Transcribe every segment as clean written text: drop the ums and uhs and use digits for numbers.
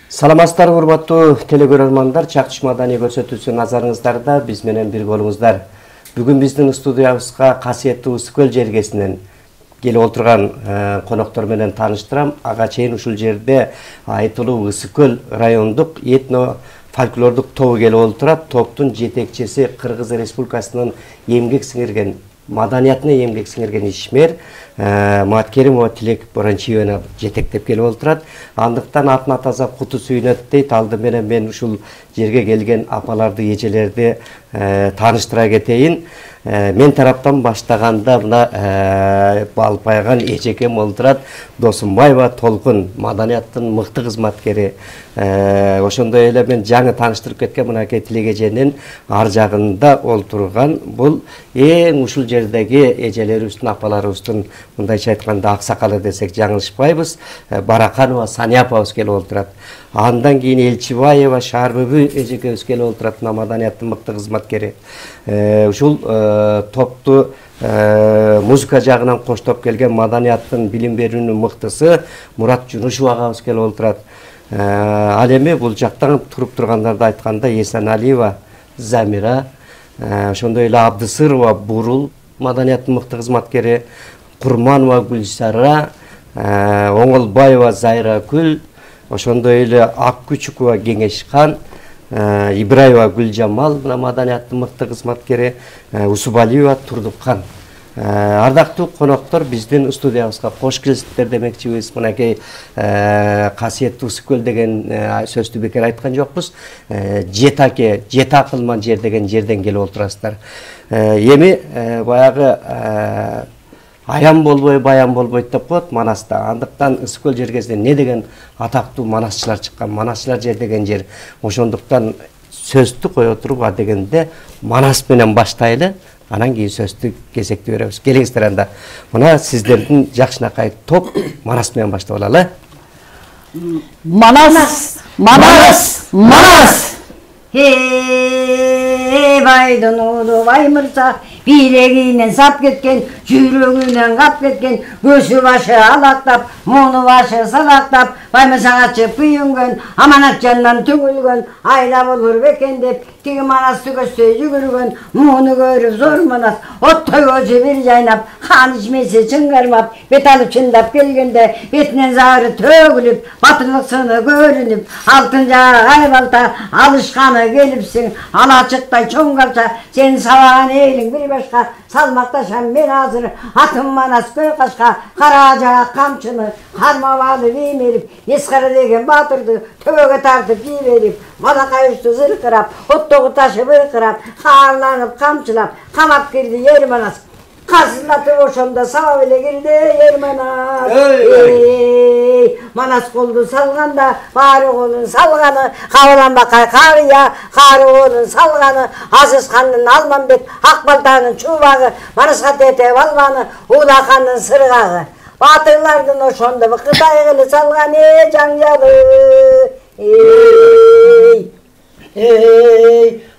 Саламатсыздар урматтуу телекөрөрмандар, Чакчык маданий көрсөтүүсү назарыңыздарда, биз менен бир болуңуздар. Бүгүн биздин студиябызга касиеттүү Ысык көл жергесинен келип отурган коноктор менен тааныштырам. Ага чейин ушул жерде айтылуу Ысык көл райондук этно фольклордук тобу келип отурат. Топтун жетекчиси Кыргыз Республикасынын эмгек сиңирген маданиятына эмгек сиңирген ишмер Маткеримова Тилек Боранчиевна жетектеп келип отурат. Андыктан атын атаса куту сүйнөт дейт. Алды менен мен ушул жерге келген апаларды, эжелерди тааныштыра кетейин. Мен тараптан баштаганда мына Балпайган эжекем олтурат. Досумбаева Толкун маданияттын мыкты кызматкери. Ошондой эле мен жаңы тааныштырып кеткен мынакей Тилек эженин ар жагында олтурган бул эң ушул жердеги эжелерибиздин, апаларыбыздын мындайча айтканда аксакалы десек жаңылышпайбыз. Бараканова Сания апабыз келип отурат. Андан кийин Элчибаева Шаарбүбү эжекебиз келип отурат, маданияттын мыкты кызматкери. Ушул топту музыка жагынан коштоп келген маданияттын билим берүүнүн мыктысы Мурат Жунушев агабыз келип отурат. Ал эми бул жактан туруп тургандарды айтканда Эсеналиева Замира, ошондой эле Абдысырова Бурул маданияттын мыкты кызматкери, Курманова Гүлсара, Оңолбаева Зайракүл, ошондой эле Аккүчүкова Кеңешхан, Ибраева Гүлжамал маданияттын мыкты кызматкери, Усубалиева Турдукхан. Ардактуу коноктор, биздин студиябызга кош келиптер демекчибиз. Мынакей касиеттүү Ысык көл деген сөздү бекер айткан жокпуз. Жетаке, Жетакылман жер деген жерден келип отурасыздар. Эми баягы аян болбой, баян болбойт деп коет Манаста. Андыктан Ысык көл жергесинен не деген атактуу манасчылар чыккан. Манасчылар жер деген жер. Ошондуктан сөздү кое туруп дегенде Манас менен баштайлы. Анан кийин сөздү кезекти беребиз. Келиңиздер анда. Мына сиздердин жакшынакай топ Манас менен баштап алалы. Манас, Манас, Манас. Байдын улу бай мырза бийлегинен сап кеткен, жүрөгүнөн кап кеткен, көзү башы алактап, муну башы салактап, баймырзагачы бүйүнгөн, аманат жандан түгүлгөн, айла болур бекен деп, тиги Манасты көздөй жүгүргөн, муну көрүп зор Манас, оттой көзү бир жайнап, хан ичмеси чыңгармап, бет алып чындап келгенде, бетинен зары төгүлүп, батырлык сыны көрүнүп, алтын жаа айбалта алышканы келипсиң, алачыктай чоң калча, сени сабаган элиң бир башка, салмакташам мен азыр, атым Манас көй кашка, кара жаа камчыны, кармап алып иймелип, Эскара деген батырды төбөгө тартып ийберип, малакай үстү зыркырап, оттогу ташы быркырап, каарланып камчылап, камап кирди ер Манас. Казылатып ошондо сабап эле кирди ер Манас. Манас колду салганда, баары колун салганы, кабыланбакай карыя, кары колун салганы, Азызхандын Алмамбет, Акбалтанын чубагы, Манаска тетеп алганы, Улакандын сыргагы. Батырлардын ошондо Кытай кылы салган жаңжалы.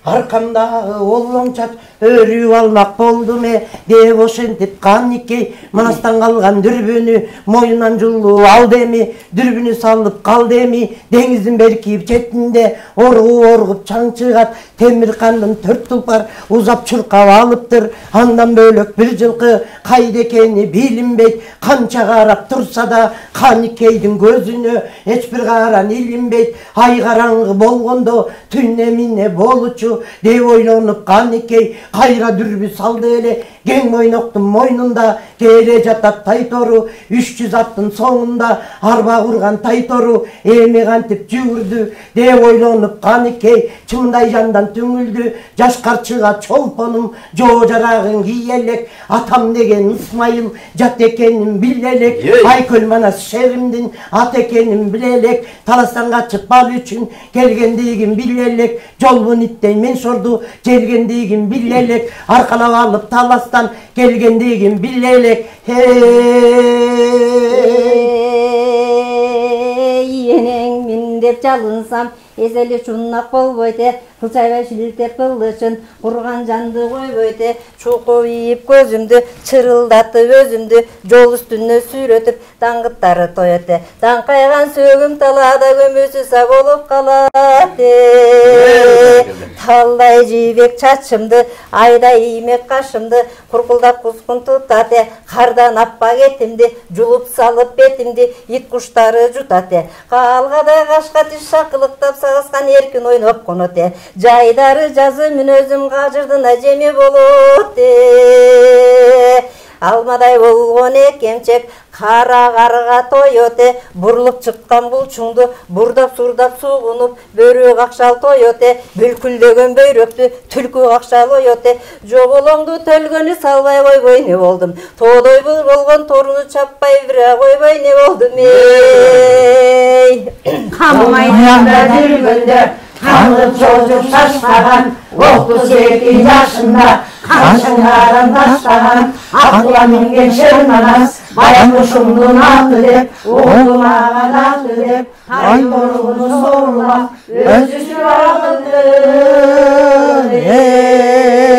Аркамда олоңчат өрүп алмак болдум деп ошентип Каникей Манастан калган дүрбүнү моюнан жулуп алды эми, дүрбүнү салып калды эми, деңиздин берки четинде оргуп чаң чыгат, Темиркандын 4 тулпар узап чуркап алыптыр. Андан бөлөк бир жылкы кайда экени билинбейт, канча карап турса да Каникейдин көзүнө эч бир каран илинбейт. Ай караңгы болгондо түн эмне болучу деп ойлонуп Каникей кайра дүрбү салды эле, кең мойноктун мойнунда келе жатат Тайтору, 300 аттын соңунда арба курган Тайтору, эми кантип жүгүрдү деп ойлонуп Каникей чымдай жандан түңүлдү. Жаш карчыга чолпонум жоо жарагын кийелек, атам деген Исмайыл жат экенин билелек, Айкөл Манас шеримдин ат экенин билелек, таластан качып бал үчүн келгендигин билелек, жолбун иттей мен сорду желгендигин билелек, аркалап алып таластан келгендигин билелек. Енең мен келдим деп жалынсам, эсели шуннак болбойт, кылчайбай шилтеп кылышын, курган жанды койбойт, чукуп ийип көзүмдү, чырылдатып өзүмдү, жол үстүнө сүйрөтүп, даңгыттары тоет, даңкайган сөгүм талаада көмөсү болуп калат. Талдай жибек чачымды, айдай иймек кашымды, куркулдап кускун тутат, кардан аппак этимди, жулуп салып бетимди, ит куштары жутат. Калгада кашка тиш шакылыктап сагыскан эркин ойноп конот. Жайдары жазы мүнөзүм кажырдын ажеми болот. Алмадай болгон экемчек кара карга тоет, бурлуп чыккан булчуңду бурдап сурдап сугунуп, бөрү какшал тоет, бүлкүлдөгөн бөйрөктү түлкү какшал оет, жоболоңду төлгөнү салбай койбой не болдум, тоодой болгон торуну чаппай бира койбой не болдум. Камайданда жүргөндө Kanlı çocuk şaşkaran, oldu 8 yaşında, kaşınların taşkaran, akla mingen şermanas, baykuşumdun aklı dep, oğlum ağan aklı dep, haytorunu sorulak, özüsü alındı. Hey!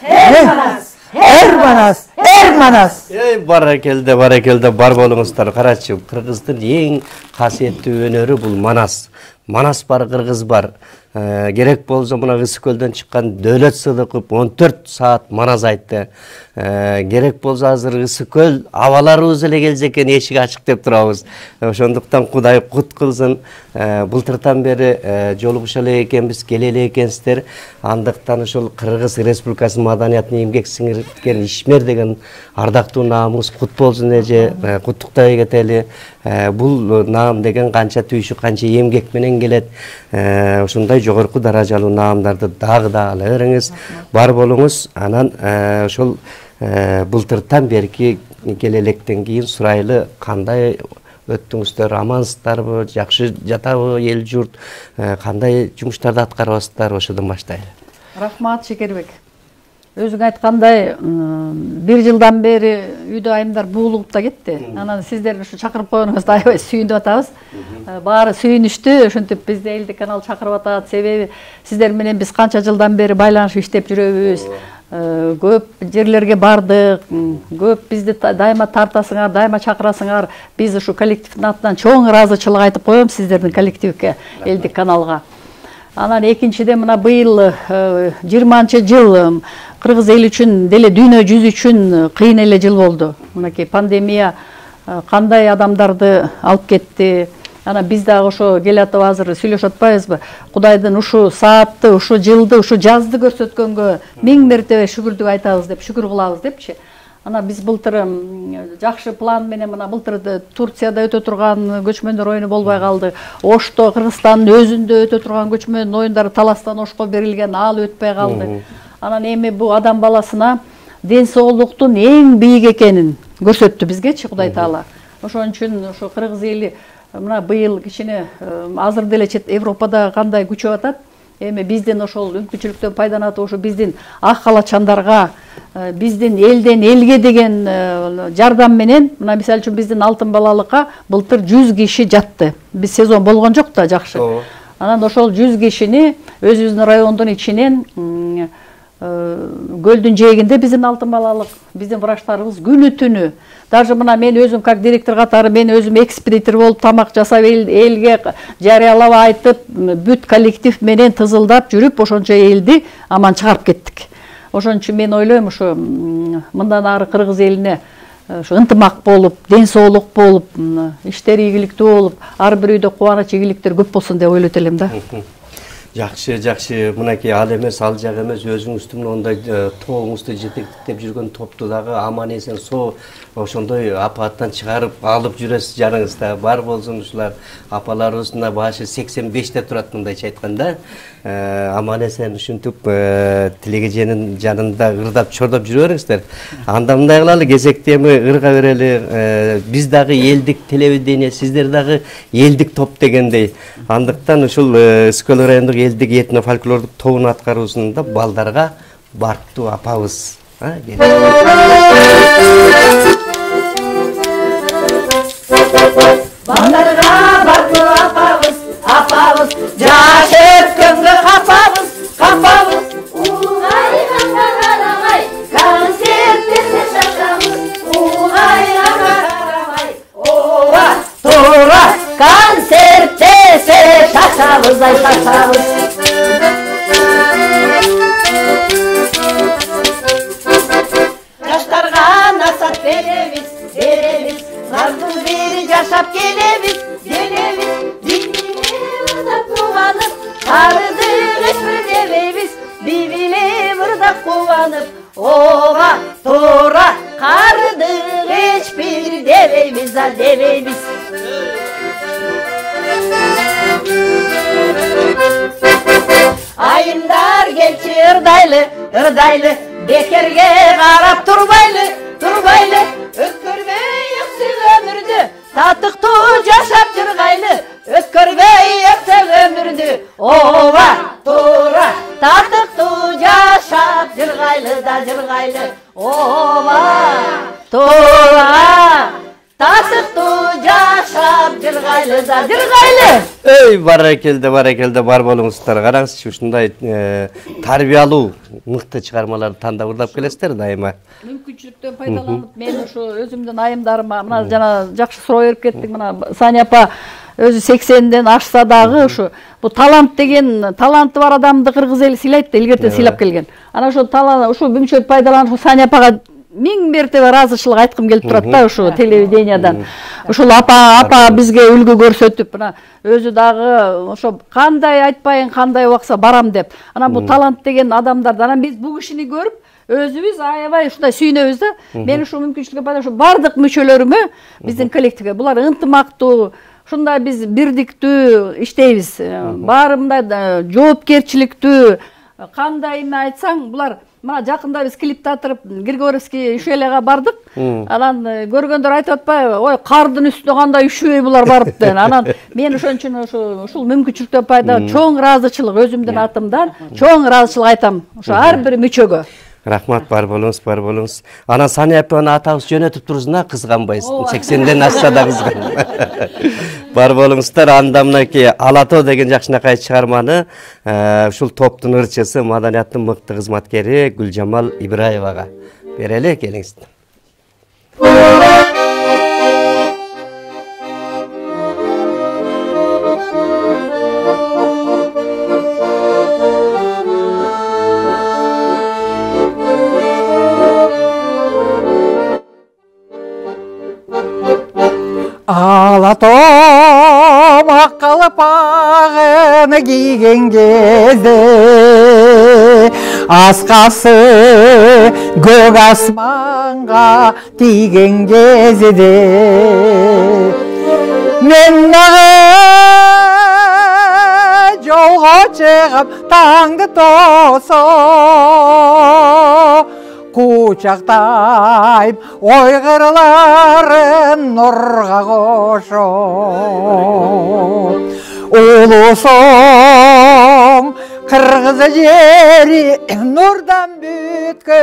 Hermanas! Hermanas! Hermanas! Barakelde, barakelde bar bolуңуздар. Карачы, Кыргыздын эң касиеттүү өнөрү бул манас. Манас бар, Кыргыз бар. Керек болса мына Ысыкөлдөн чыккан Дөөлөт Сыдыков 14 саат манас айтты. Керек болса азыр Ысыкөл абаларыбыз эле келсе экен, эшик ачык деп турабыз. Ошондуктан Кудай кут кылсын. Былтыртан бери жолугуша эле экенбиз, келе эле экенсиздер. Андыктан ушул Кыргыз Республикасынын маданиятына эмгек сиңирген ишмер деген ардактуу наамыбыз кут болсун эже, куттуктай кетели. Бул наам деген канча түйшүк, канча эмгек менен келет. Ушундай жогорку даражалуу наамдарды дагы да ала бериңиз, бар болуңуз. Анан ошол былтыртан берки келелектен кийин сурайлы кандай өттүңүздөр, амансыздарбы, жакшы жатабы эл журт, кандай жумуштарды аткарабыздар, ошодон баштайлы. Рахмат Шекербек. Өзүң айткандай, 1 жылдан бери үйдө айымдар буулугуп да кетти. Анан сиздер ушу чакырып койгонуңузду аябай сүйүнүп атабыз. Баары сүйүнүштүү, ошентип бизди элдик канал чакырып атат. Себеби сиздер менен биз канча жылдан бери байланышып иштеп жүрөбүз. Көп жерлерге бардык, көп бизди дайыма тартасыңар, дайыма чакырасыңар. Биз ушу коллективдин атынан чоң ыраазычылык айтып коем сиздердин коллективге, элдик каналга. Анан экинчиден мына быйыл 20-жыл Кыргыз эл үчүн, деле дүйнө жүзү үчүн кыйын эле жыл болду. Мынакей пандемия кандай адамдарды алып кетти. Анан биз дагы ошо келатып азыр сүйлөшүп атпайбызбы? Кудайдын ушу саатты, ушу жылды, ушу жазды көрсөткөнгө 1000 мертебе шүгүрдүк айтабыз деп, шүгүр кылабыз депчи. Анан биз былтыр жакшы план менен мына былтыр Турцияда өтө турган көчмөндөр оюну болбой калды. Ошто Кыргызстандын өзүндө өтө турган көчмөн оюндары таластан Ошко берилген, ал өтпөй калды. Анан эми бу адам баласына ден соолуктун эң бийик экенин көрсөттү бизгечи Кудай Таала. Ошон үчүн ошо Кыргыз эли мына быйыл кичине азыр деле чет Европада кандай күчөп атат. Эми биздин ошол мүмкүнчүлүктөн пайдаланып ошо биздин ак калачандарга, биздин элден элге деген жардам менен, мына мисалы үчүн биздин алтын балалыкка былтыр 100 киши жатты. Биз сезон болгон жок да, жакшы. Анан ошол 100 кишини өзүбүздүн райондун ичинен көлдүн жээгинде биздин алтын балалык, биздин врачтарыбыз күнү түнү. Даже мына мен өзүм как директор катары, мен өзүм экспедитор болуп тамак жасап элге жарыялап айтып, бүт коллектив менен тызылдап жүрүп, ошончо элди аман чыгарып кеттик. Ошон үчүн мен ойлойм, ушу мындан ары Кыргыз элине ынтымак болуп, ден соолук болуп, иштери ийгиликтүү болуп, ар бир үйдө кубаныч, ийгиликтер көп болсун деп ойлойт элем да. Жакшы, жакшы. Мынакей ал эмес, ал жак эмес, өзүңүздүн ондай тобуңузду жетектеп жүргөн топту дагы аман эсен ошондой апаттан чыгарып алып жүрөсүз жаныңызда. Бар болсун ушулар апаларыбыздын башы 85-те турат, мындайча айтканда. Аман эсен ушинтип тилегеженин жанында ырдап чордоп жүрө бериңиздер. Анда мындай кылалы, кезекте эми ырга берели. Биз дагы элдик телевидение, сиздер дагы элдик топ дегендей. Андыктан ушул Ысыкөл райондук элдик этно-фольклордук тобун аткаруусунда балдарга барктуу апабыз. Балдарга барктуу sertese şaşabız ay şaşabız. Yaşlarga nasat veremiz, veremiz. Zartın beri yaşap gelemiz, gelemiz. Dinine vırdak kuvanıp, sarıdı resmi devemiz. Bibile vırdak kuvanıp, ova tora karıdı hiçbir devemiz, devemiz. Ayımdar gelçi ırdaylı, ırdaylı. Bekerge qarap turbaylı, turbaylı. Ötkürmey yıksın ömürdü, tatıqtu yaşap jırgaylı. Ötkürmey yıksın ömürdü, ova tura. Tatıqtu yaşap jırgaylı da jırgaylı. Ova tura. Tatıqtu yaşap jırgaylı da jırgaylı. Ey barakelde бар болуңуздар. Караңызчы, ушундай тарбиялуу мыкты чыгармаларды тандап ырдап келесиздер дайыма. Мүмкүнчүлүктөн пайдаланып, мен ушу өзүмдүн айымдарыма мына жана жакшы суроо берип кеттик. Мына Сания апа өзү 80ден ашса дагы ушу бу талант деген, таланты бар адамды кыргыз эли сыйлайт да, илгертен сыйлап келген. Анан ошо талант, ушу мүмкүнчүлүктү пайдаланып Сания апага миң мертебе ыраазычылык айткым келип турат да ушу телевидениядан. Ушул апа бизге үлгү көрсөтүп, мына өзү дагы ошо кандай айтпайын, кандай убакса барам деп. Анан бу талант деген адамдардан, анан биз бу кишини көрүп өзүбүз аябай ушундай сүйүнөбүз да. Мен ушу мүмкүнчүлүккө пайдаланып, ушу бардык мүчөлөрүмө, биздин коллективге булар ынтымактуу, ушундай биз бирдиктүү иштейбиз. Баары мындай жоопкерчиликтүү, кандай эме айтсаң, булар мына жакында биз клип татырып Григорьевский ШЛга бардык. Анан көргөндөр айтып атпайбы? Ой, кардын үстүнө кандай үшүбөй булар барып деп. Анан мен ошон үчүн ушул мүмкүнчүлүктөн пайда чоң ыраазычылык өзүмдүн атымдан чоң ыраазычылык айтам ошо ар бир мүчөгө. Рахмат, бар болуңуз. Анан Сания апаны атабыз жөнөтүп турсуна кызганбайсың. 80ден ашса да кызган. Бар болуңуздар. Анда мынакей Алато деген жакшынакай чыгарманы ушул топтун ырчысы, маданияттын мыкты кызматкери Гүлжамал Ибраевага берели, келиңиздер. Алатом ақ қалпағын киген кезде асқасы көк аспанға тиген кезде мен дағы жолға шығып таңды тоса Kucaqtayып ойғырларын нұрға қошып Ұлысың қырғыз жері нұрдан бүткен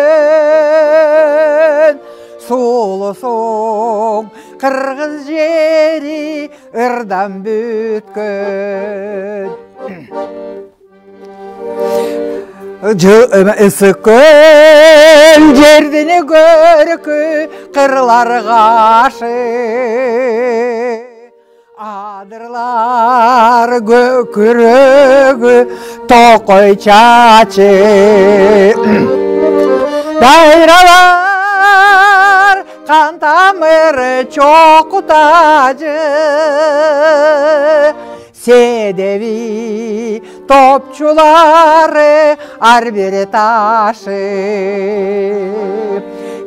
Сұлысың қырғыз жері ырдан бүткен Ісі көл жердені көркі қырлар ғашы Адырлар көкірігі тоқой чачы Дайралар қан тамыры чоқутажы Седеви топчулары арбире ташып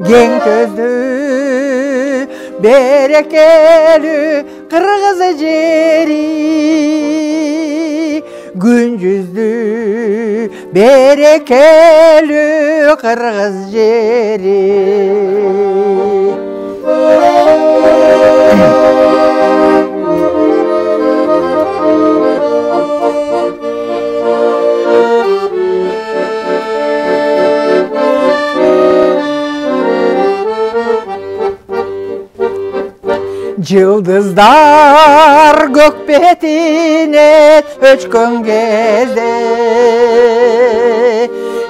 Ген көзді берекелі қырғыз жері Күн жүзді берекелі қырғыз жері Yıldızlar gök betine öçkün gezde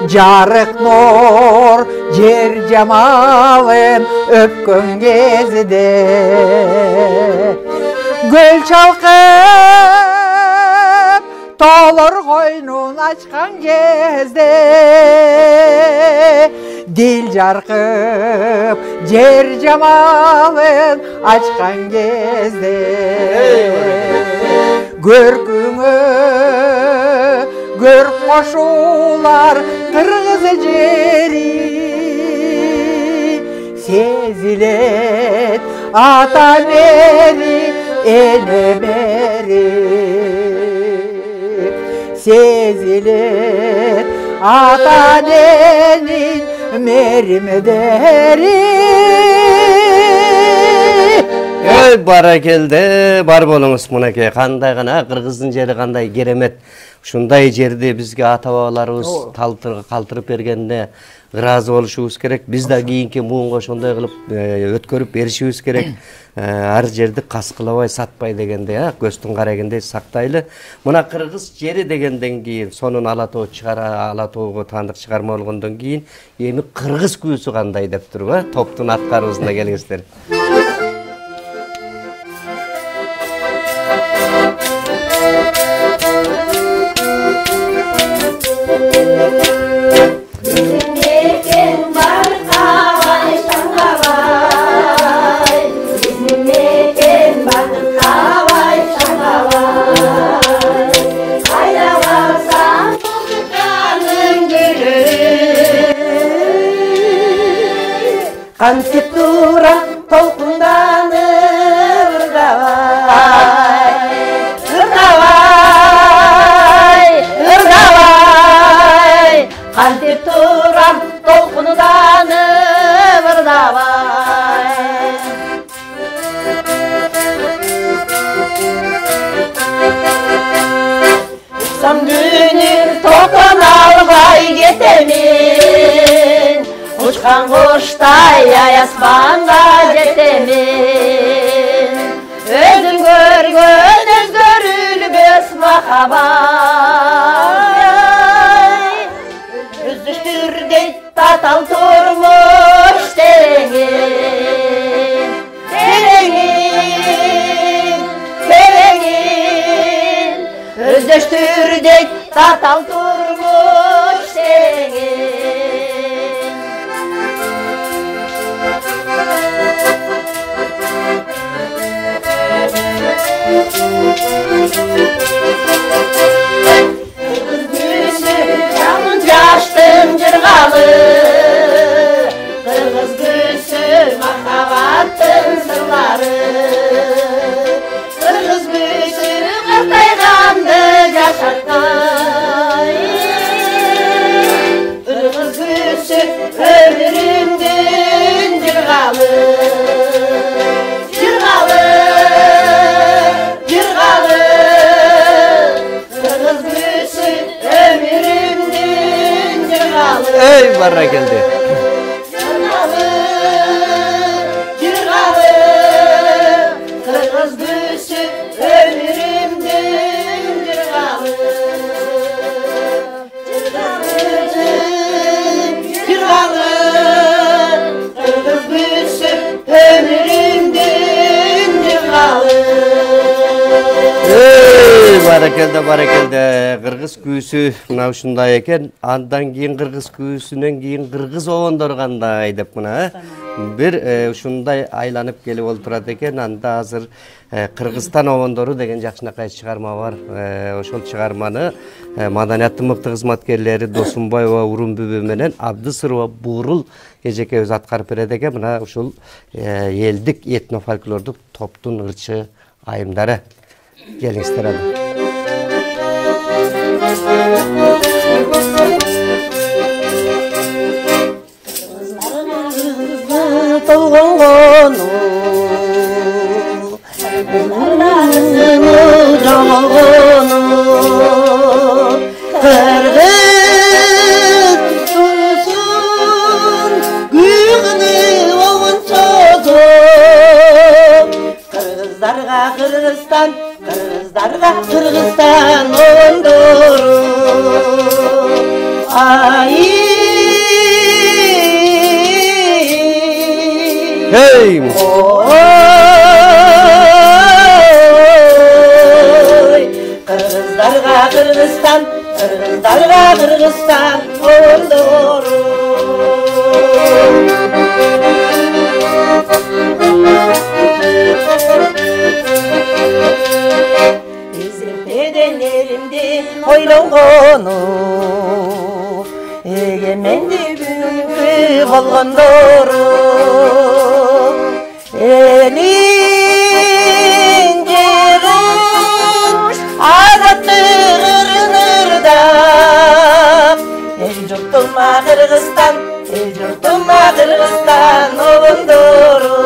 Jarık nur yer cemalın öpkün gezde Gül çalkıp dolur koynun açkan gezde, dil jarkıp cer jamalın açkan gezde, görküңө gör koşular kırgız jeri, sezilet ata beri ene beri, sezilet ata denin merimderi. Ey barakelde бар болуңуз мынакей кандай гана кыргыздын жери кандай керемет. Ушундай жерди бизге ата бабаларыбыз калтырып бергенине ыраазы болушубуз керек. Биз да кийинки муунга ошондой кылып өткөрүп беришибиз керек. Ар жерди каскылабай сатпай дегендей, көздүн карагендей сактайлы. Мына кыргыз жери дегенден кийин сонун Ала-тоо Ала-тоого таандык чыгарма болгондон кийин эми кыргыз күүсү кандай деп туруп, топтун аткарыбызына келиңиздер. Кантип тура толкунданып ыргабай, ыргабай, ыргабай, кантип турам толкунданып ыргабай. Сам күнү токон албай кетемин, Учкан куштай аяспанга жетемин, өзүң көргөн өзгөрүлбөс махабат, үздүштүрдей татал турмуш тереңин, тереңин, тереңин, үздүштүрдей татал турмуш тереңин. Kırgız gülsü yağmur yaştın cırgalı, Kırgız gülsü mahabattın sırları, Kırgız gülsü kırtaygandı yaşatkay, Kırgız gülsü ömrümdün cırgalı, cırgalı, cırgalı, Kırgız gülsü ömrümdün cırgalı. Ey barakelde. Cırgalı, cırgalı, Kırgız gülsü ömrümdün cırgalı, cırgalı, cırgalı, Kırgız gülsü ömrümdün cırgalı. Ey barakelde кыргыз күүсү мына ушундай экен. Андан кийин кыргыз күүсүнөн кийин кыргыз обондор кандай деп мына бир ушундай айланып келип олтурат экен. Анда азыр Кыргызстан обондору деген жакшынакай чыгарма бар. Ошол чыгарманы маданияттын мыкты кызматкерлери Досунбаева Урумбүбү менен Абдысырова Буурул эжекебиз аткарып берет экен. Мына ушул элдик этнофольклордук топтун ырчы айымдары. Келиңиздер аны. Толгону, жогону, кыргыз тусун күгүнү оңунчозу, кыргыздарга Кыргызстан, кыргыздарга Кыргызстан оңдору, Hey! Kırgızstan, Kırgızlarga Kırgızstan oldu. Bizim dedenlerimdi oylongonu, egemendi bugünkü bolgondoru. Elin jerin azаттыгын ырдап, эл журтума Кыргызстан, эл журтума Кыргызстан обондору.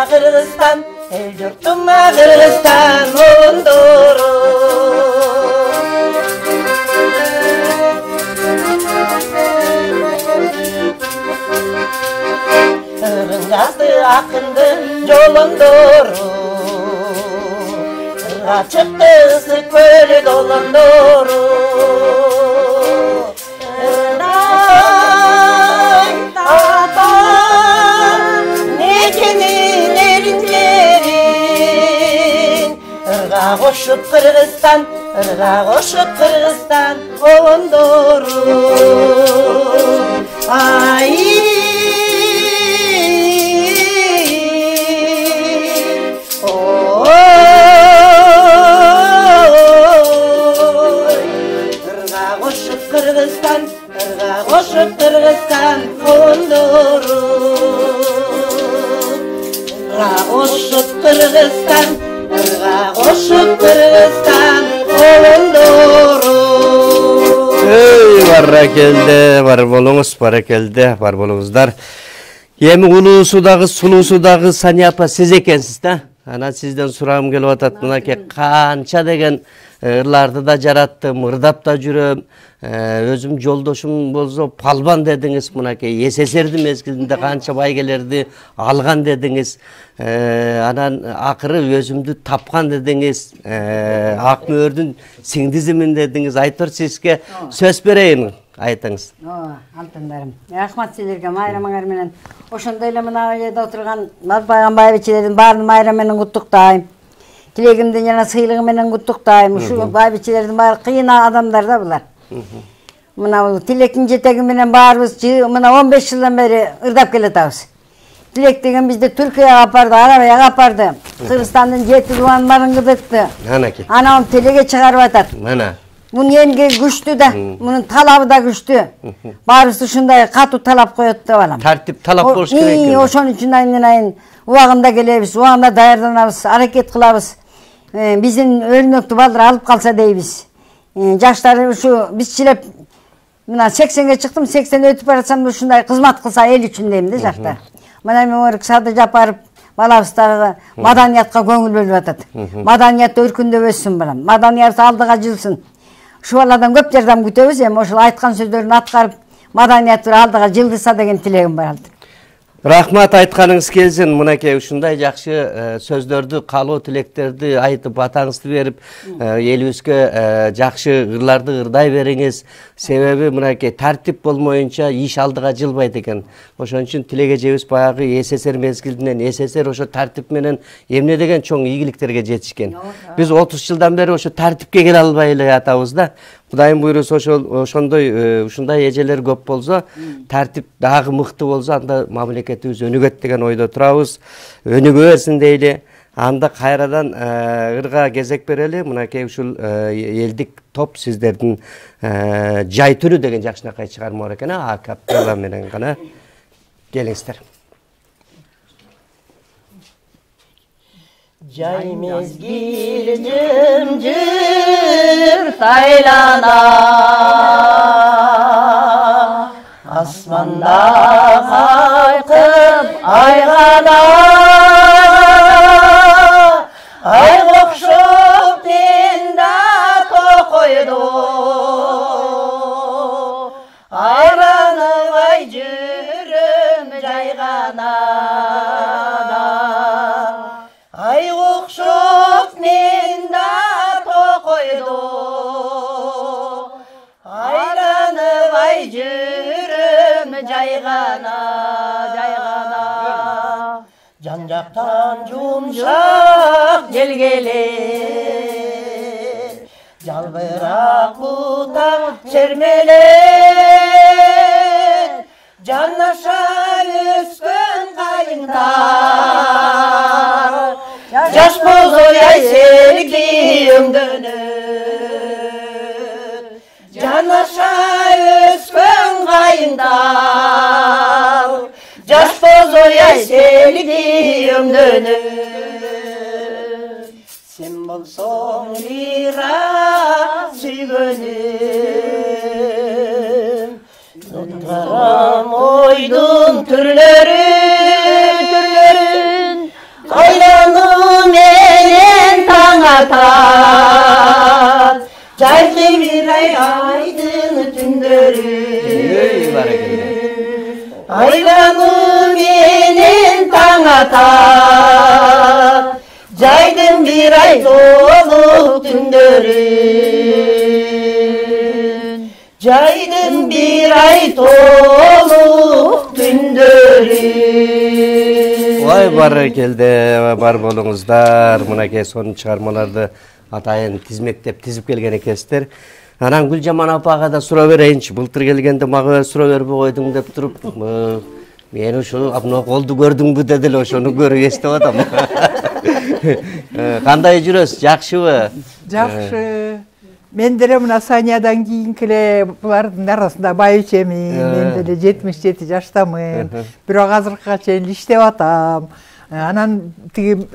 Kırgızstan, el yurtuma Kırgızstan oldu. Irgın yazdı akındı yolundoru, Irga çıktı ısık kölü dolundoru. Irday tata nekenin erinlerin, Irga koşup Kırgızstan, Irga koşup Kırgızstan olundoru. Ay Kırgızstan, Irga koşup Kırgızstan oldu. Irga koşup Kırgızstan, Irga koşup Kırgızstan oldu. Barakelде, бар болуңуз, баракелде, бар болуңуздар. Эми улуусудагы, сулуусудагы Сания апа сиз экенсиз да? Ана сизден сурагым келип атат, мынакей канча деген ырларды да жараттым, ырдап да жүрөм. Өзүм жолдошум болсо палбан дедиңиз, мынакей СССРдин мезгилинде канча байгелерди алган дедиңиз. Анан акыры өзүмдү тапкан дедиңиз. Ак мөөрдүн сиңдизимин дедиңиз. Айтор сизге сөз берейин, айтыңыз. Алтындарым. Рахмат силерге, майрамыңар менен. Ошондой эле мына жерде отурган байбичелердин баарын майрам менен куттуктайм. Тилегимдин жана сыйлыгы менен куттуктайм. Ушу байбичелердин баары кыйын адамдар да булар. Мына тилектин жетеги менен баарыбыз мына 15 жылдан бери ырдап келатабыз. Тилек деген бизди Түркияга апарды, Арабияга апарды. Кыргызстандын 7 уланмарын кыдыкты. Анан телеге чыгарып атат. Мына. Мунун эмгеги күчтүү да, мунун талабы да күчтүү. Баарыбыз ушундай катуу талап коет деп алам. Тартип талап болуш керек. Ошон үчүн айын убагында келебиз, убагында даярданабыз, аракет кылабыз. Биздин өрнөктү балдар алып калса дейбиз. Жаштар ушу бизчилеп мына 80ге чыктым, 80 өтүп баратсам ушундай кызмат кылса эл үчүн дейм да жаштар. Мына мен Сады Жапаров балабыздагы маданиятка көңүл бөлүп атат. Маданият өркүндөп өссүн балам. Маданият алдыга жылсын. Ушул баладан көп жардам күтөбүз, эми ошол айткан сөздөрүн аткарып, маданият алдыга жылдыса деген тилегим бар. Рахмат, айтканыңыз келсин. Мынакей ушундай жакшы сөздөрдү, каалоо тилектерди айтып, атаңызды берип, элибизге жакшы ырларды ырдай бериңиз. Себеби мынакей тартип болмоюнча иш алдыга жылбайт экен. Ошон үчүн тилек эжебиз баягы СССР мезгилинен, СССР ошо тартип менен эмне деген чоң ийгиликтерге жетишкен. Биз 30 жылдан бери ошо тартипке келе албай эле атабыз да. Кудайым буйруса ошондой ушундай эжелер көп болсо, тартип дагы мыкты болсо, анда мамлекетибиз өнүгөт деген ойдо турабыз. Өнүгө берсин дейли. Анда кайрадан ырга кезек берели. Мынакей ушул элдик топ сиздердин жай түрү деген жакшынакай чыгарма бар экен, акапелла менен гана келиңиздер. Jay mezgil jır taylana, asmanda kaykıp aygana, ay kokşup dinde tokoydu, ayranı ay jürüm jaygana. Ay okşup menda tokoydu, ay жайгана жайгана Жан-жактан жумшак жел келет жалбырак бутак чермелет жанаша өскөн кайыңдар жаш бозой ай сеники өңдөнөт жанаша өскөн кайыңдар жаш бозой ай сеники өңдөнөт сен болсоң лира сүйгөнүм Tutarım oydun türlerin Aylanım enen taң atar Caylı bir ay aydın tündörün Aylanım enen taң atar Caydın bir ay dolu tündörün Caydın bir ay dolu tündörün Vay barkelде бар болуңуздар. Мынакей сонун чыгармаларды атайын тизмектеп тизип келген экенсиздер. Анан Гүлжаман апага да суроо берейинчи. Былтыр келгенде мага суроо бербей койдуң деп туруп, мен ошо апно колду көрдүңбү деди эле, ошону көрүп эстеп атам. Кандай жүрөсүз? Жакшыбы? Жакшы. Мен деле мына Санядан кийинки эле булардын арасында байычы эмин. Мен деле 77 жаштамын. Бирок азыркыга чейин иштеп атам. Анан тиги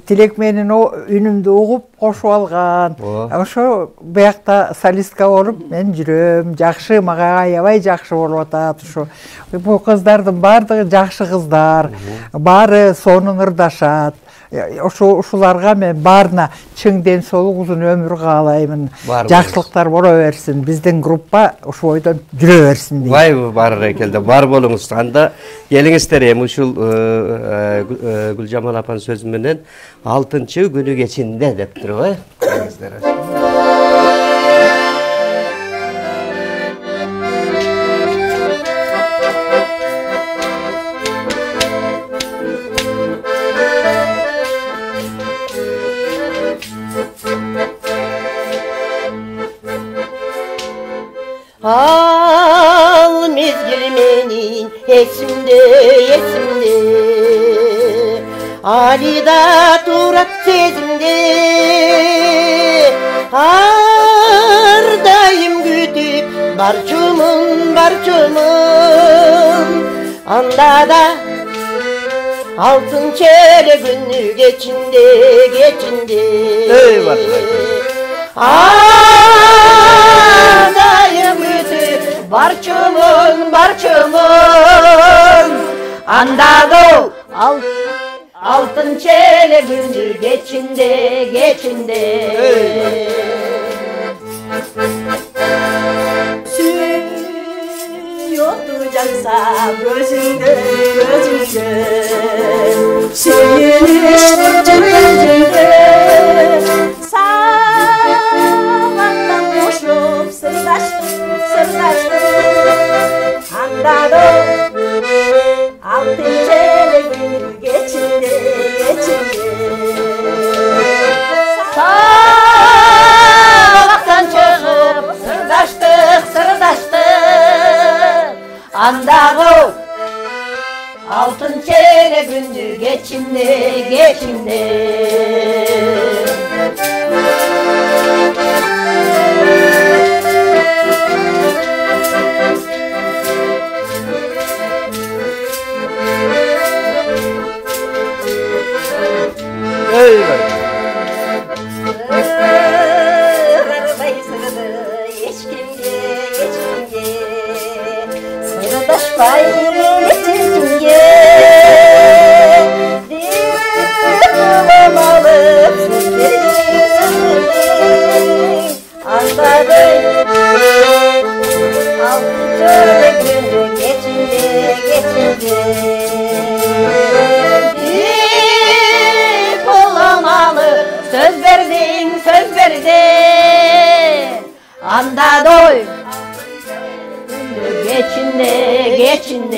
Тилек менин үнүмдү угуп кошуп алган. Ошо буякта солистка болуп мен жүрөм. Жакшы, мага аябай жакшы болуп атат. Ошо бул кыздардын баардыгы жакшы кыздар. Баары сонун ырдашат. Ушуларга мен баарына чың ден соолук, узун өмүр каалаймын. Жакшылыктар боло берсин. Биздин группа ошол бойдон жүрө берсин дейм. Вай баракелде, бар болуңуз. Анда келиңиздер эми ушул Гүлжамал апанын сөзү менен 6-чы күнү кечинде деп туруп, келиңиздер. Al mezgil menin esimde esimde Alida turat sezimde Ardayım gütüp barçımın Anda da altın çele günü geçinde Eyvallah. Ardayım gütüp barçımın Anda da altın çele gündür geçinde Süy oturacaksa gözünde Süyün gözünde Sağlattan boşup sırdaştı Anda da altın çele gündür geçinde Sağlaktan çıkıp sırdaştık Andağı altın çele gündür geçinde Sırdaşpay geçince Dilim alıp Anladım Altın çöle günü geçince Dip olamalı söz verdin Anda doy geçinde.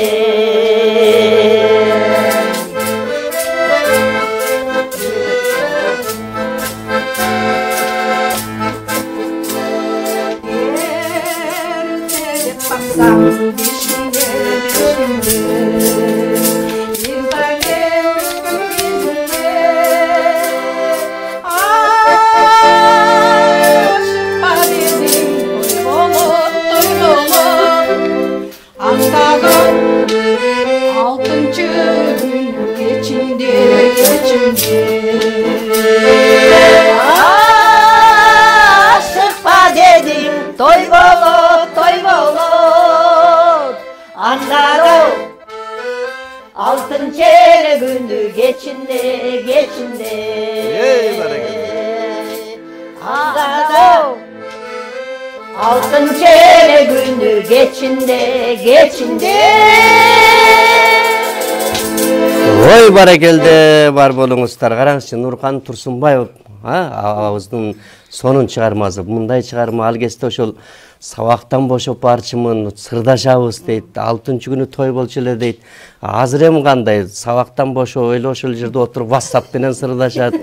Aşıkpa dedim toy bulut Andaro altın çeyrek gündü geçinde. Andaro altın çeyrek gündü geçinde. Ой, баракелде, бар болуңуздар. Караңызчы, Нуркан Турсунбаев абыздын сонун чыгармасы. Мындай чыгарма ал кезде ошол сабактан бошоп барчымын, сырдашабыз дейт. 6-чы күнү той болчу эле дейт. Азыр эми кандай? Сабактан бошоп эле ошол жерде отуруп WhatsApp менен сырдашат.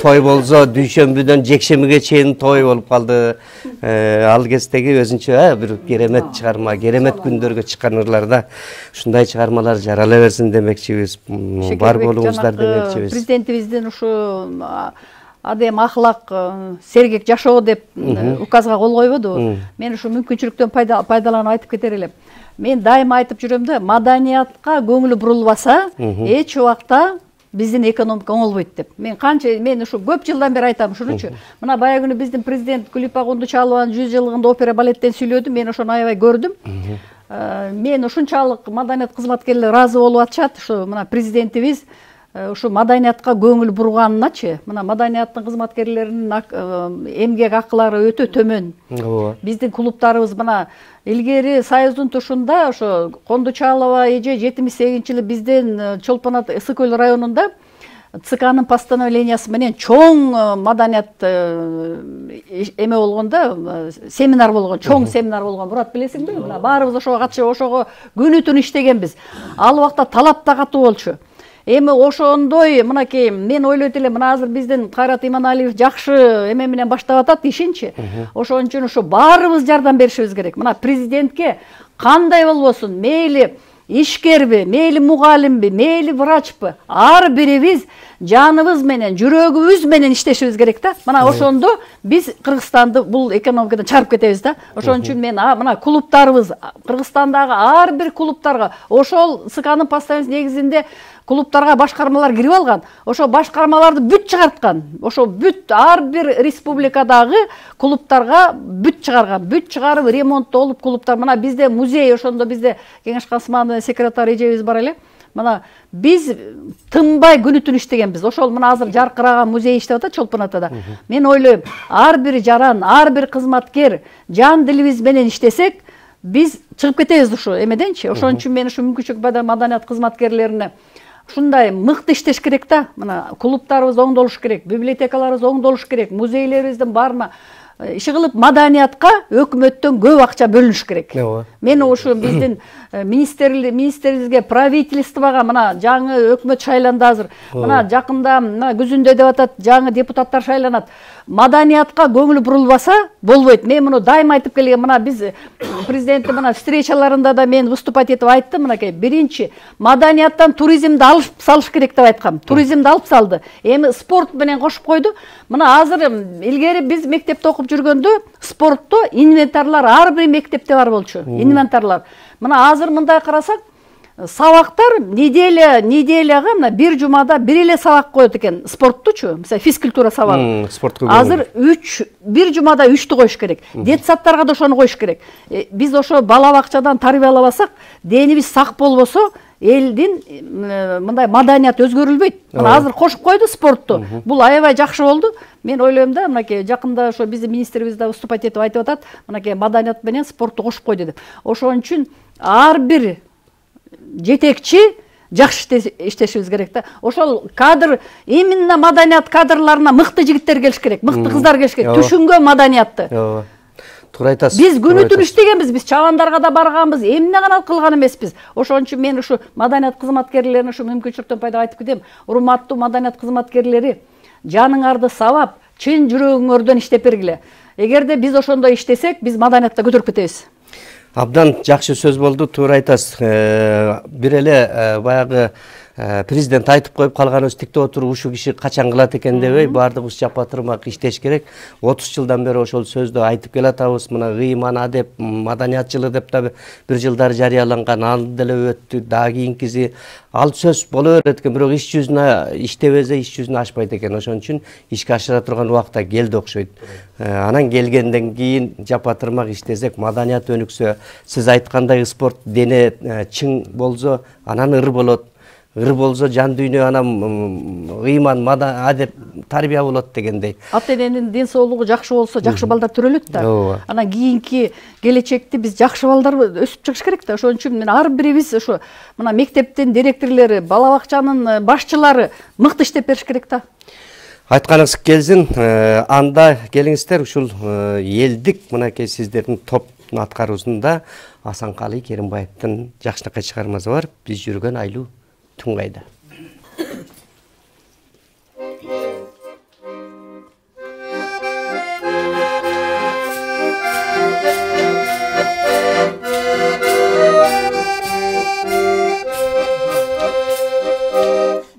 Той болсо дүйшөмбүдөн жекшемиге чейин той болуп калды. Ал кездеги өзүнчө бир керемет чыгарма, керемет күндөргө чыккан ырларда ушундай чыгармалар жарала берсин демекчибиз. Бар болуңуздар демекчибиз. Президентибиздин ушу адем ахлак сергек жашоо деп указга кол койбоду. Мен ушу мүмкүнчүлүктөн пайдаланып айтып кетер элем. Мен дайыма айтып жүрөм да, маданиятка көңүлү бурулбаса, эч убакта биздин экономика оңолбойт деп. Мен ушу көп жылдан бери айтам ушунучу. Мына баягы күнү биздин президент Гүлипа Кундучалованын 100 жылдыгында опера балеттен сүйлөдү. Мен ошону аябай көрдүм. Мен ушунчалык маданият кызматкерлери ыраазы болуп атышат. Ушу мына президентибиз ушу маданиятка көңүл бурганычы. Мына маданияттын кызматкерлеринин эмгек акылары өтө төмөн. Биздин клубтарыбыз мына илгери Союздун тушунда ошо Кондучалова эже 78-жылы биздин Чолпон-Ата Ысык-Көл районунда ЦКнын постановлениясы менен чоң маданият эме болгондо семинар болгон, чоң семинар болгон. Мурат билесиңби? Мына баарыбыз ошого катышып, ошого күнү түнү иштегенбиз. Ал убакта талап да катуу болчу. Эми ошондой мынакей мен ойлойт элем, мына азыр биздин Кайрат Иманалиев жакшы эме менен баштап атат ишинчи. Ошон үчүн ушу баарыбыз жардам беришибиз керек. Мына президентке кандай болбосун, мейли ишкерби, мейли мугалимби, мейли врачпы, ар бирибиз жаныбыз менен, жүрөгүбүз менен иштешибиз керек да. Мына ошондо биз Кыргызстанды бул экономикадан чыгарып кетебиз да. Ошон үчүн мен мына клубтарыбыз, Кыргызстандагы ар бир клубтарга ошол СКнын постановлениясы негизинде клубтарга башкармалар кирип алган. Ошо башкармаларды бүт чыгарткан. Ошо бүт ар бир республикадагы клубтарга бүт чыгарган. Бүт чыгарып ремонттолуп клубтар. Мына бизде музей, ошондо бизде Кеңеш Касымовдун секретары эжебиз бар эле. Мына биз тынбай күнү түнү иштегенбиз. Ошол мына азыр жаркыраган музей иштеп атат Чолпон-Атада. Мен ойлойм, ар бир жаран, ар бир кызматкер жан дилибиз менен иштесек, биз чыгып кетебиз ушу эмеденчи. Ошон үчүн мен ушу мүмкүнчүлүк маданият кызматкерлерине ушундай мыкты иштеш керек да. Мына клубтарыбыз оңдолуш керек, библиотекаларыбыз оңдолуш керек, музейлерибиздин баарына иши кылып маданиятка өкмөттөн көп акча бөлүнүш керек. Мен ушу биздин министрлигибизге, правительствого мына жаңы өкмөт шайланды азыр. Мына жакында мына күзүндө деп атат, жаңы депутаттар шайланат. Маданиятка көңүл бурулбаса болбойт. Мен муну дайыма айтып келген. Мына биз президенттин мына встречаларында да мен выступать этип айттым. Мынакей биринчи маданияттан туризмди алып салыш керек деп айткам. Туризмди алып салды. Эми спорт менен кошуп койду. Мына азыр илгери биз мектепте окуп жүргөндө спортто инвентарлар ар бир мектепте бар болчу. Инвентарлар. Мына азыр мындай карасак, сабактар неделяга мына бир жумада бир эле сабак коет экен спорттучу. Мисалы физкультура сабагы. Азыр бир жумада 3тү коюш керек. Детсадтарга да ошону коюш керек. Биз ошо бала бакчадан тарбиялабасак, денибиз сак болбосо, элдин мындай маданият өзгөрүлбөйт. Мына азыр кошуп койду спортту. Бул аябай жакшы болду. Мен ойлойм да, мынакей жакында ошо биздин министрибиз да выступать этип айтып атат, мынакей маданият менен спортту кошуп койду деп. Ошон үчүн ар бир жетекчи жакшы иштешибиз керек да. Ошол кадр, именно маданият кадрларына мыкты жигиттер келиш керек, мыкты кыздар келиш керек, түшүнгөн маданиятты. Туура айтасыз. Биз күнү түн иштегенбиз, биз чабандарга да барганбыз, эмне гана кылган эмеспиз. Ошон үчүн мен ушу маданият кызматкерлерине ушу мүмкүнчүлүктөн пайда айтып кетем. Урматтуу маданият кызматкерлери, жаныңарды сабап, чын жүрөгүңөрдөн иштеп бергиле. Эгерде биз ошондой иштесек, биз маданиятта көтөрүп кетебиз. Абдан жакшы сөз болду, туура айтасыз. Бир эле баягы президент айтып коюп калганыбыз тиктеп отуруп ушу киши качан кылат экен дебей, баардыгыбыз жапа-тырмак иштеш керек. 30 жылдан бери ошол сөздү айтып келатабыз. Мына ыйман адеп, маданият жылы деп да бир жылдар жарыяланган, ал деле өттү, дагы кийинкиси. Ал сөз боло берет экен, бирок иш жүзүнө иштебесе, иш жүзүнө ашпайт экен. Ошон үчүн ишке ашыра турган убакта келди окшойт. Анан келгенден кийин жапа-тырмак иштесек, маданият өнүксө, сиз айткандай спорт дене чың болсо, анан ыр болот. Ыр болсо жан дүйнө анан ыйман, адеп, тарбия болот дегендей. Ата эненин ден соолугу жакшы болсо, жакшы балдар төрөлөт да. Анан кийинки келечекти биз жакшы балдар өсүп чыгыш керек да. Ошон үчүн мен ар бирибиз ушу мына мектептин директорлору, бала бакчанын башчылары мыкты иштеп бериш керек да. Айтканыңыз келсин, анда келиңиздер ушул элдик мынакей сиздердин топтун аткаруусунда Асанкалы Керимбаевдин жакшынакай чыгармасы бар. Биз жүргөн айлуу түн кайда.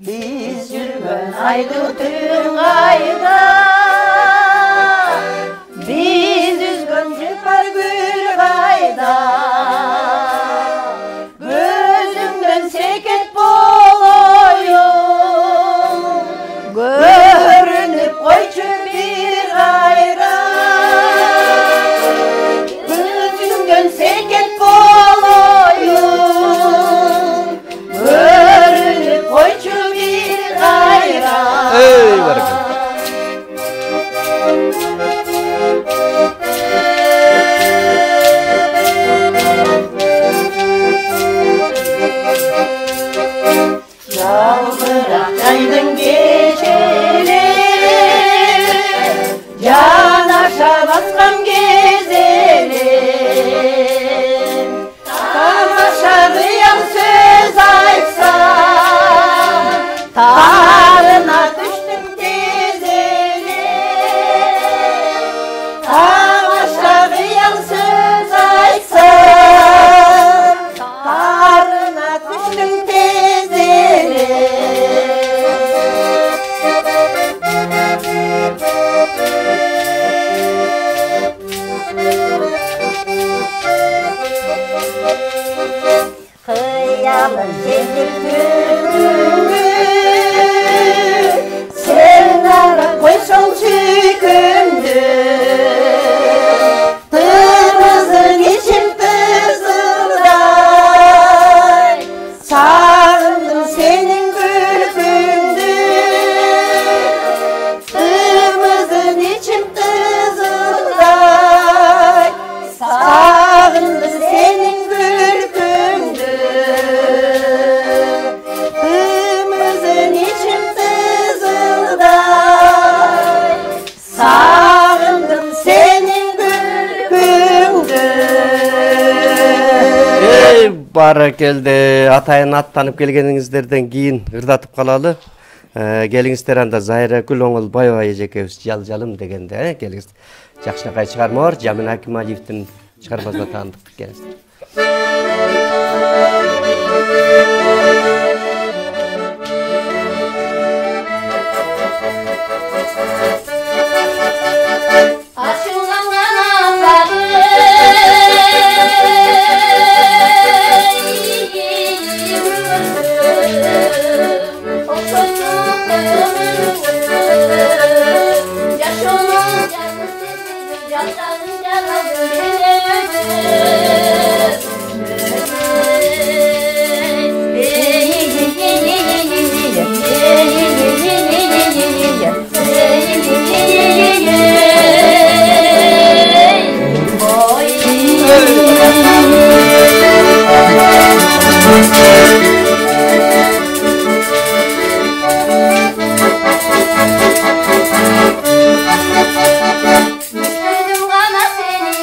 Biz жүргөн айлуу түн кайда, biz үзгөн жыпар гүл кайда, gözümden seket boloyum, görünüp koyçu bir gayra, gözümden seket boloyum, görünüp koyçu bir gayra. Ey barakalla. Yalvırak yaydın geçeli, yanaşa baskan gezeli, tamaşadıyan söz aytsam, tarına düştüm tezeli, tamaşadıyan söz aytsam, tarına düştüm tezeli. Kıyalım sendir türkümü, sen ara koysun çükümdü, tırmızın içim tızılday, sağındım senin gülkündü, tırmızın içim tızılday, sağındım senin gülkündü, tırmızın içim tızılday, sağındım senin gülkündü. Ey баракелде, атайын аттанып келгениңиздерден кийин ырдатып калалы. Келиңиздер анда Зайра Гүл Оңолбаева эжекебиз жалжалым дегенде, келиңиз. Жакшынакай чыгарма бар, Жамин Акималиевдин чыгармасына таандык. Келиңиздер. Aşılangan ağları, Gönlüm kana senin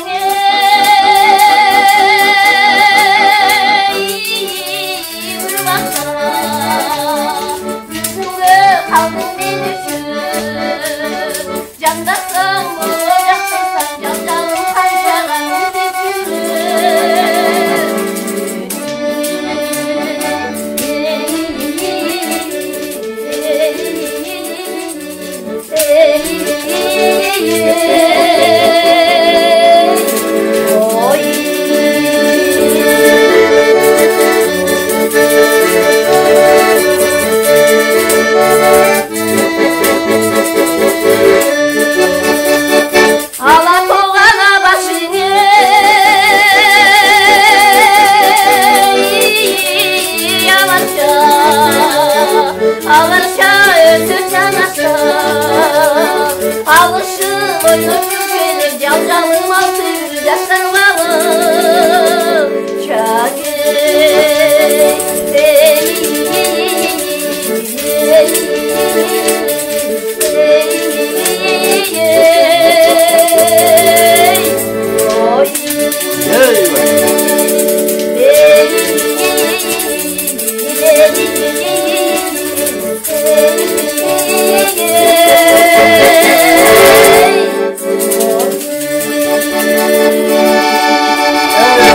Koynum köşeli calcalım altı yaşlar bağım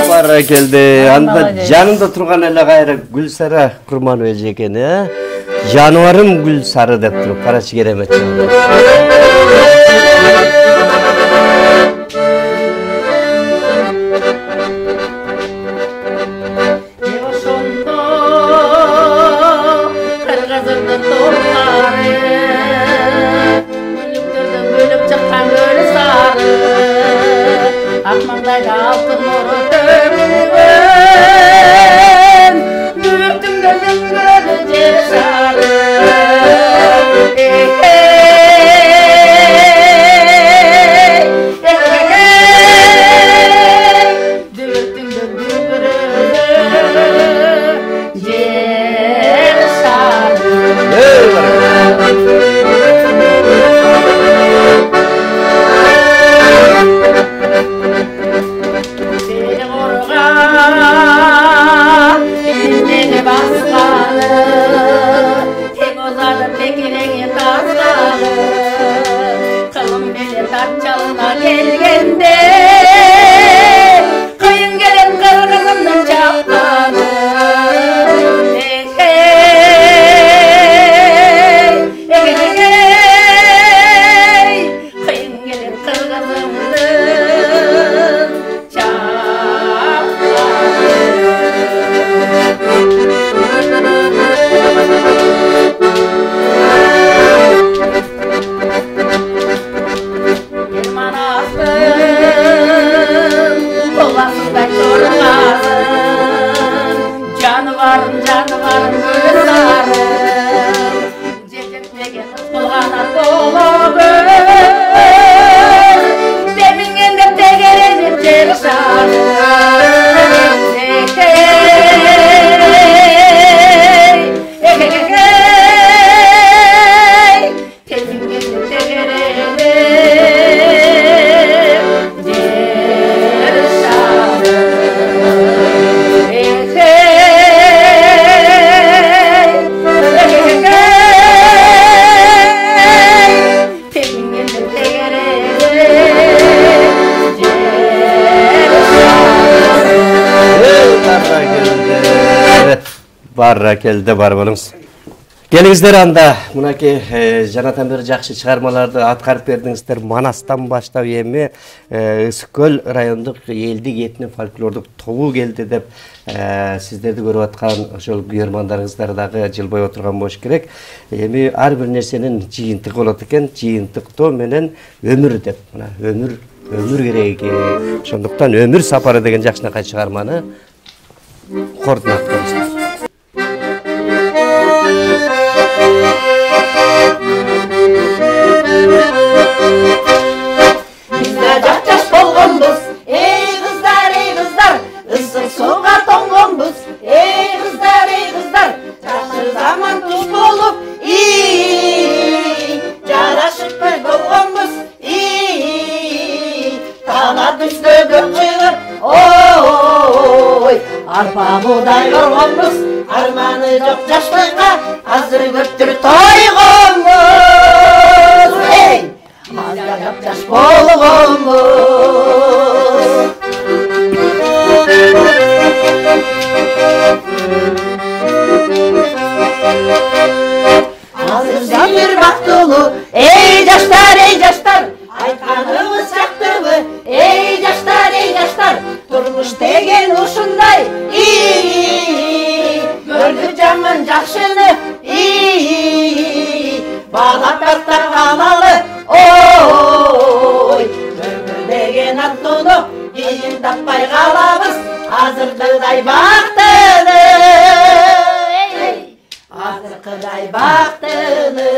Bara geldi. Anda janımda turgan ele gayra Gülsara Kurman öje eкен, Janvarım Gülsarı dep turup karaçı keremet. Akmandayda altın nuru dövün Dürttüm gözüm gördü cesarı Dürttüm gözüm gördü gelgende kıyın gelen kırgızımdan çaplanı kıyın gelen kırgızımdan Canvarım böyle sarım Cecekmegen kılgana dolabım Demingende tegerenip cerşarım Demingende tegerenip Barra keldi bar bolunuz. Gelingizler anda mınaki janatan beri жақсы чыгармаларды аткарып бердиңиздер. Манастан баштап эми Ысыккөл райондук элдик этник фольклордук тобу келди деп сиздерди көрүп аткан ошол күйөрмандарыңыздар дагы жыл бою отурган болуш керек. Эми ар бир нерсенин жыйынтыгы болот экен. Жыйынтыктоо менен өмүр деп. Мына өмүр керек. Ошондуктан өмүр сапары деген жакшынакай чыгарманы координат кылабыз. Bizde caş bolgonbuz, ey kızlar, ısık suğa tongonbuz, ey kızlar, Çarşı zaman tuş bolup, Jaraşıp bir bolgonbuz, Tana düştü gökçüğür, oy Arpa buğday yorgonbuz, armanı yok yaşlığa, Hazır göktür toygonbuz, ey Yaş bolgonbuz Hazırda bir baktulu Ey yaşlar Aytkanımız çaktırdı Ey yaşlar Durmuş degen uşunday Gördü camın jakşını Bağlap tartar kanalı Oy Ömürdegen attunu Gelin tapmay kalabız Hazırkıday baktını Hazırkıday baktını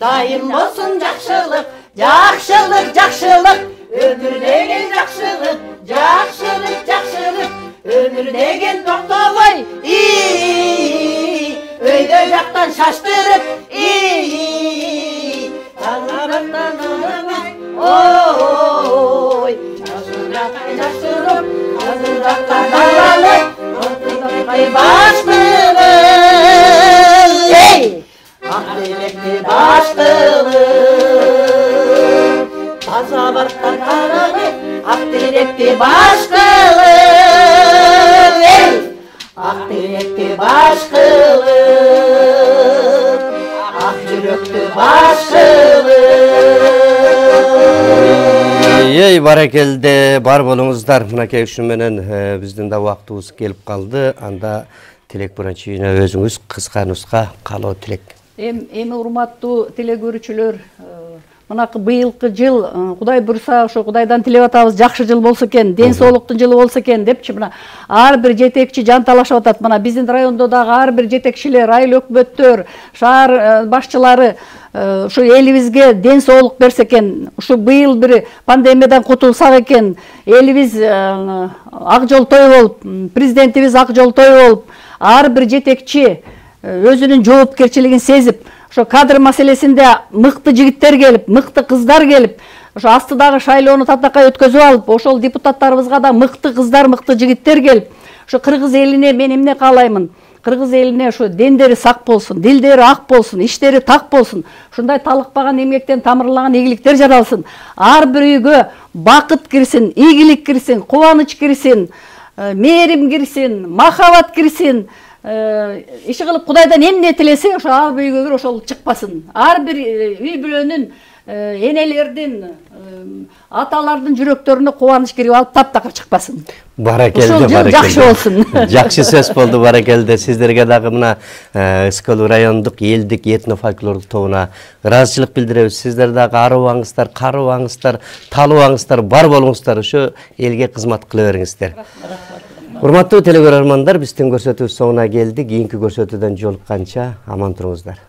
Dayım olsun жақшылық, жақшылық, жақшылық, өмір деген жақшылық, жақшылық, жақшылық, өмір деген тоқтамай, өйде жақтан шаштырып, таңырақтан ұлымай, ой, жақшылыққа жақшылық, қазырақтан алалып, ортылыққай баштығым, Ақтеректі баштығым, таза бартан қарағым, Ақтеректі баштығым, Ақтеректі баштығым, Ақ жүректі баштығым. Ей барекелде бар болуңуздар. Мынакей ушун менен биздин да убактыбыз келип калды. Анда тилек биринчине өзүңүз кыска нуска калоо тилек. Эми урматтуу теле көрүүчүлөр, мынакы быйылкы жыл Кудай бурса ошо Кудайдан тилеп атабыз, жакшы жыл болсо экен, ден соолуктун жылы болсо экен депчи, мына ар бир жетекчи жанталашып атат. Мына биздин райондо дагы ар бир жетекчилер, айыл өкмөттөр, шаар башчылары ушу элибизге ден соолук берсе экен, ушу быйыл бир пандемиядан кутулсак экен, элибиз ак жол той болуп, президентибиз ак жол той болуп, ар бир жетекчи өзүнүн жоопкерчилигин сезип, ошо кадр маселесинде мыкты жигиттер келип, мыкты кыздар келип, ошо астыдагы шайлоону татакай өткөзүп алып, ошол депутаттарыбызга да мыкты кыздар, мыкты жигиттер келип, ошо кыргыз элине мен эмне каалаймын? Кыргыз элине ошо дендери сак болсун, дилдери ак болсун, иштери так болсун, ушундай талыкпаган эмгектен тамырлаган ийгиликтер жаралсын. Ар бир үйгө бакыт кирсин, ийгилик кирсин, кубаныч кирсин, мээрим кирсин, махабат кирсин. Иши кылып Кудайдан эмне тилесе, ошо ар бир үйгө ошол чыкпасын. Ар бир үй бүлөнүн, энелердин, аталардын жүрөктөрүнө кубаныч кирип алып таптакыр чыкпасын. Баракелде, баракелде. Жакшы болсун. Жакшы сөз болду, баракелде. Сиздерге дагы мына Ысыкөл райондук элдик этно-фольклорлук тобуна ыраазычылык билдиребиз. Сиздер дагы арыбаңыздар, карыбаңыздар, талыбаңыздар, бар болуңуздар, ошо элге кызмат кыла бериңиздер. Урматтуу телекөрөрмандар, биздин көрсөтүү соңуна келдик. Кийинки көрсөтүүдөн жолукканча аман туруңуздар.